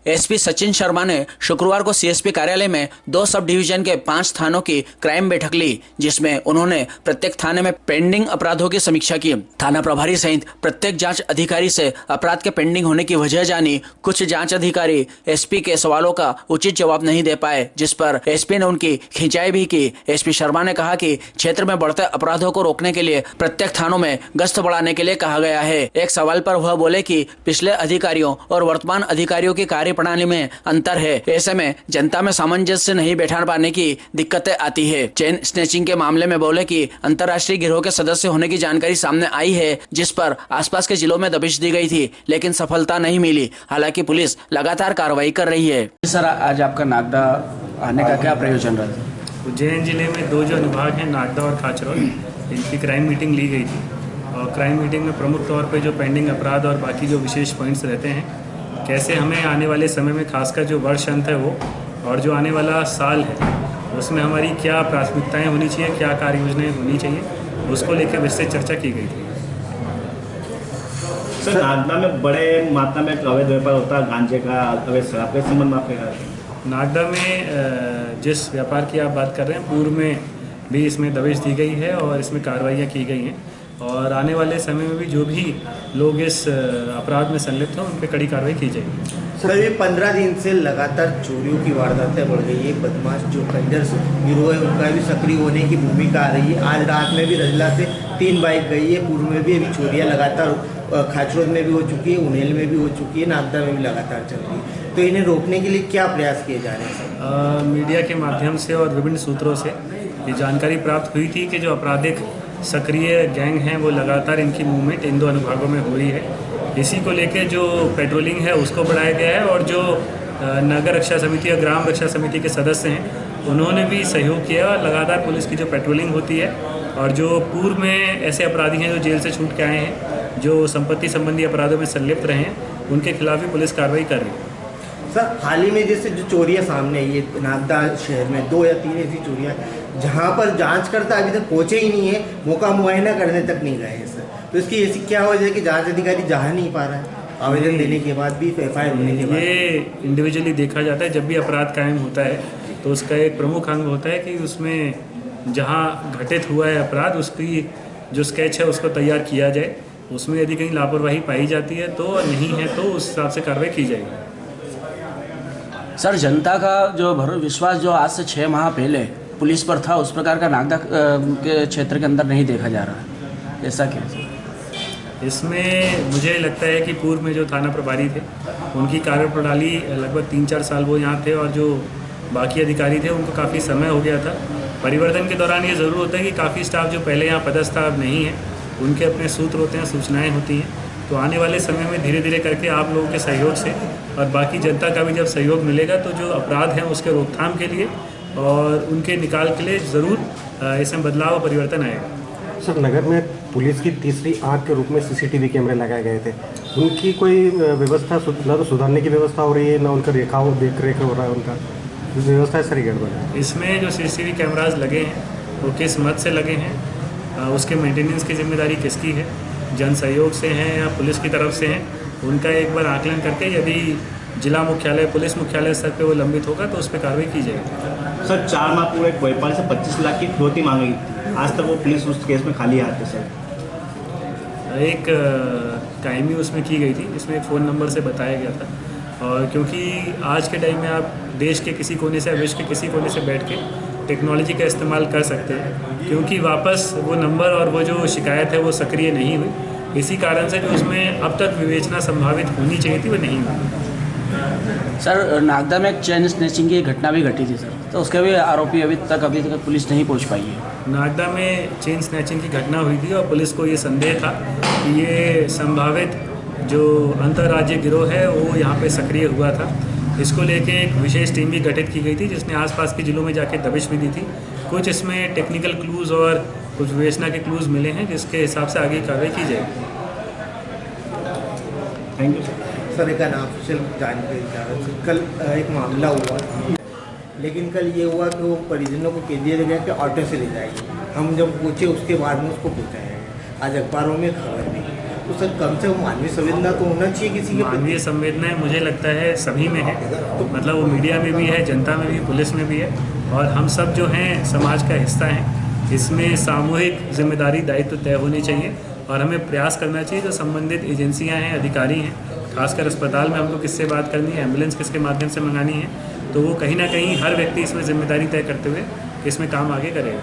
SP Sachin Sharma ने शुक्रवार को सीएसपी कार्यालय में 2 सब डिवीजन के 5 थानों की क्राइम बैठक ली, जिसमें उन्होंने प्रत्येक थाने में पेंडिंग अपराधों की समीक्षा की। थाना प्रभारी सहित प्रत्येक जांच अधिकारी से अपराध के पेंडिंग होने की वजह जानी। कुछ जांच अधिकारी एसपी के सवालों का उचित जवाब नहीं दे पाए, जिस पर एसपी ने उनकी खिंचाई भी की। एसपी शर्मा ने कहा कि क्षेत्र में बढ़ते अपराधों को रोकने के लिए प्रत्येक थानों में गश्त बढ़ाने के लिए कहा गया है। एक सवाल पर वह बोले कि पिछले अधिकारियों और वर्तमान अधिकारियों की कार्य प्रणाली में अंतर है। ऐसे में जनता में सामंजस्य नहीं बैठा पाने की दिक्कतें आती है। चेन स्नैचिंग के मामले में बोले कि अंतर्राष्ट्रीय गिरोह के सदस्य होने की जानकारी सामने आई है, जिस पर आसपास के जिलों में दबिश दी गई थी, लेकिन सफलता नहीं मिली। हालांकि पुलिस लगातार कार्रवाई कर रही है। सर, आज आपका नागदा आने का क्या प्रयोजन रहा? उज्जैन जिले में 2 जो अनुभाग हैं, नागदा और खाचरौल, इनकी क्राइम मीटिंग ली गई थी। और क्राइम मीटिंग में प्रमुख तौर पे जो पेंडिंग अपराध और बाकी जो विशेष पॉइंट्स रहते हैं, कैसे हमें आने वाले समय में खासकर जो वर्ष अंत है वो और जो आने वाला साल है उसमें हमारी क्या प्राथमिकताएं होनी चाहिए, क्या कार्य योजनाएं होनी चाहिए, उसको लेकर विस्तृत चर्चा की गई थी। सर, नागदा में बड़े मात्रा में अवैध व्यापार होता है, गांजे का, अवैध शराब के संबंध में आपके? नागदा में जिस व्यापार की आप बात कर रहे हैं, पूर्व में भी इसमें दबिश दी गई है और इसमें कार्रवाइयाँ की गई हैं। और आने वाले समय में भी जो भी लोग इस अपराध में संलिप्त हों, उन पर कड़ी कार्रवाई की जाएगी। सर, ये 15 दिन से लगातार चोरियों की वारदातें बढ़ गई है। बदमाश जो कंजर गिरोह है उनका भी सक्रिय होने की भूमिका आ रही है। आज रात में भी रजला से 3 बाइक गई है। पूर्व में भी अभी चोरियाँ लगातार खाचरोद में भी हो चुकी है, उनेल में भी हो चुकी है, नागदा में भी लगातार चल रही है। तो इन्हें रोकने के लिए क्या प्रयास किए जा रहे हैं? मीडिया के माध्यम से और विभिन्न सूत्रों से ये जानकारी प्राप्त हुई थी कि जो आपराधिक सक्रिय गैंग हैं वो लगातार इनकी मूवमेंट इन 2 अनुभागों में हो रही है। इसी को लेकर जो पेट्रोलिंग है उसको बढ़ाया गया है और जो नगर रक्षा समिति और ग्राम रक्षा समिति के सदस्य हैं उन्होंने भी सहयोग किया और लगातार पुलिस की जो पेट्रोलिंग होती है और जो पूर्व में ऐसे अपराधी हैं जो जेल से छूट के आए हैं, जो संपत्ति संबंधी अपराधों में संलिप्त रहे हैं, उनके खिलाफ भी पुलिस कार्रवाई कर रही है। सर, हाल ही में जैसे जो चोरियाँ सामने आई है नागदा शहर में, 2 या 3 ऐसी चोरियाँ जहाँ पर जांचकर्ता अभी तक पहुँचे ही नहीं है, मौका मुआयना करने तक नहीं गए हैं सर। तो इसकी ऐसी क्या वजह है कि जांच अधिकारी जा नहीं पा रहा है आवेदन देने के बाद भी, FIR होने के बाद? ये इंडिविजुअली देखा जाता है। जब भी अपराध कायम होता है तो उसका एक प्रमुख अंग होता है कि उसमें जहाँ घटित हुआ है अपराध, उसकी जो स्केच है उसको तैयार किया जाए। उसमें यदि कहीं लापरवाही पाई जाती है तो नहीं है तो उस हिसाब से कार्रवाई की जाएगी। सर, जनता का जो विश्वास जो आज से 6 माह पहले पुलिस पर था, उस प्रकार का नागदा के क्षेत्र के अंदर नहीं देखा जा रहा है, ऐसा क्या? इसमें मुझे लगता है कि पूर्व में जो थाना प्रभारी थे उनकी कार्यप्रणाली लगभग 3-4 साल वो यहाँ थे और जो बाकी अधिकारी थे उनको काफ़ी समय हो गया था। परिवर्तन के दौरान ये ज़रूर होता है कि काफ़ी स्टाफ जो पहले यहाँ पदस्थ था अब नहीं है, उनके अपने सूत्र होते हैं, सूचनाएँ होती हैं। तो आने वाले समय में धीरे धीरे करके आप लोगों के सहयोग से और बाकी जनता का भी जब सहयोग मिलेगा तो जो अपराध हैं उसके रोकथाम के लिए और उनके निकाल के लिए ज़रूर इसमें बदलाव और परिवर्तन आएगा। सर, नगर में पुलिस की तीसरी आंख के रूप में CCTV कैमरे लगाए गए थे, उनकी कोई व्यवस्था ना तो सुधारने की व्यवस्था हो रही है, ना उनका देख रेख हो रहा है, उनका व्यवस्था सारी गड़बड़ है। इसमें जो CCTV कैमराज लगे हैं वो किस मद से लगे हैं, उसके मेंटेनेंस की जिम्मेदारी किसकी है, जन सहयोग से हैं या पुलिस की तरफ से हैं, उनका एक बार आकलन करके यदि जिला मुख्यालय पुलिस मुख्यालय स्तर पे वो लंबित होगा तो उस पर कार्रवाई की जाएगी। सर, 4 माह पूर्व एक व्यापारी से 25 लाख की फिरौती मांगी थी, आज तक वो पुलिस उस केस में खाली हाथ है। सर, एक कायमी उसमें की गई थी, इसमें एक फ़ोन नंबर से बताया गया था। और क्योंकि आज के टाइम में आप देश के किसी कोने से या विश्व के किसी कोने से बैठ के टेक्नोलॉजी का इस्तेमाल कर सकते हैं, क्योंकि वापस वो नंबर और वो जो शिकायत है वो सक्रिय नहीं हुई। इसी कारण से जो उसमें अब तक विवेचना संभावित होनी चाहिए थी वो नहीं हुई। सर, नागदा में एक चेन स्नैचिंग की घटना भी घटी थी सर, तो उसके भी आरोपी अभी तक पुलिस नहीं पहुंच पाई है। नागदा में चेन स्नैचिंग की घटना हुई थी और पुलिस को ये संदेह था कि ये संभावित जो अंतर्राज्यीय गिरोह है वो यहाँ पे सक्रिय हुआ था। इसको लेके एक विशेष टीम भी गठित की गई थी जिसने आसपास के जिलों में जाके दबिश भी दी थी। कुछ इसमें टेक्निकल क्लूज़ और कुछ विवेचना के क्लूज़ मिले हैं जिसके हिसाब से आगे कार्रवाई की जाएगी। थैंक यू सर, एक अनऑफिशियल जानकारी जा रहा है। कल एक मामला हुआ, लेकिन कल ये हुआ कि वो परिजनों को कह दिया गया कि ऑटो से ले जाएंगे। हम जब पूछे उसके बाद में उसको पहुँचाया गया। आज अखबारों में खबर नहीं। तो सर कम से कम मानवीय संवेदना तो होना चाहिए किसी के प्रति। मानवीय संवेदनाएं मुझे लगता है सभी में है, मतलब वो मीडिया में भी है, जनता में भी, पुलिस में भी है, और हम सब जो हैं समाज का हिस्सा हैं। इसमें सामूहिक जिम्मेदारी दायित्व तय होनी चाहिए और हमें प्रयास करना चाहिए जो संबंधित एजेंसियां हैं, अधिकारी हैं, खासकर अस्पताल में हमको किससे बात करनी है, एम्बुलेंस किसके माध्यम से मंगानी है, तो वो कहीं ना कहीं हर व्यक्ति इसमें जिम्मेदारी तय करते हुए इसमें काम आगे करेगा।